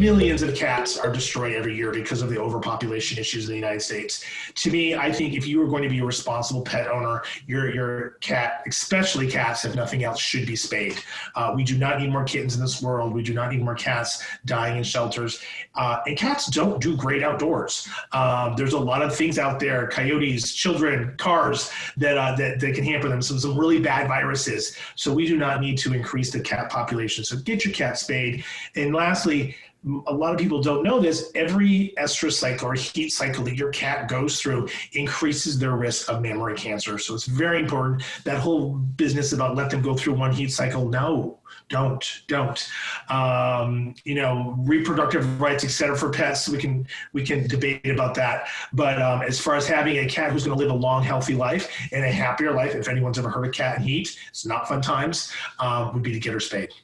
millions of cats are destroyed every year because of the overpopulation issues in the United States. To me, I think if you are going to be a responsible pet owner, your cat, especially cats, if nothing else, should be spayed. We do not need more kittens in this world. We do not need more cats dying in shelters. And cats don't do great outdoors. There's a lot of things out there, coyotes, children, cars, that can hamper them. Some really bad viruses. So we do not need to increase the cat population. So get your cat spayed. And lastly, a lot of people don't know this, every estrus cycle or heat cycle that your cat goes through increases their risk of mammary cancer. So it's very important. That whole business about let them go through one heat cycle, no, don't. Reproductive rights, et cetera, for pets, we can debate about that. But as far as having a cat who's going to live a long, healthy life and a happier life, if anyone's ever heard of cat and heat, it's not fun times, would be to get her spayed.